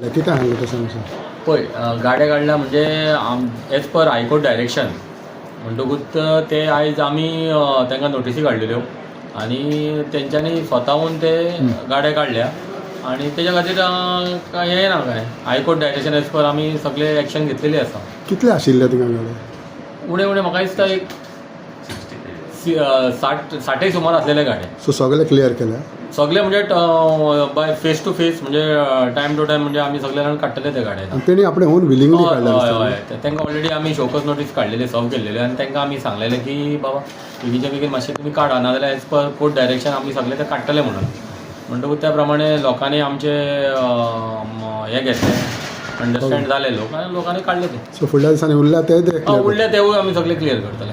किती सांगलं तसं आमचं पळय गाड्या काडल्या म्हणजे एज पर हायकोर्ट डायरेक्शन म्हणटकूच ते आयज आमी तांकां नोटीसी काडलेल्यो आनी तेंच्यांनी स्वताहून ते गाड्या काडल्या आनी तेज्या खातीर हें ना काय हायकोर्ट डायरेक्शन एज पर आमी सगळे एक्शन घेतलेली आसा. कितले आशिल्ले थिंगा गाड्यो? उणें म्हाका दिसता एक 60 सुमार आसलेले गाडे. सो सगळे क्लियर केल्या? सगळे म्हणजे बाय फेस टू फेस म्हणजे टायम टू टायम म्हणजे आमी सगळे जाण काडटले ते गाडे. तेणी आपणे होऊन विलिंगली काढल्या? हय तांकां ऑलरेडी आमी शोकस नोटीस काडलेले सर्व केल्लेले आनी तांकां आमी सांगलेले की बाबा बेगीच्या बेगीन मातशें तुमी काडा नाजाल्यार एज पर कोर्ट डायरेक्शन आमी सगळे ते काडटले म्हणून. म्हणटकूच त्या प्रमाणे लोकांनी आमचे हें घेतलें अंडरस्टँड जाले लोक आनी लोकांनी काडले ते. सो फुडल्या दिसांनी उरल्या ते उरले तेवूय आमी सगळे क्लियर करतले.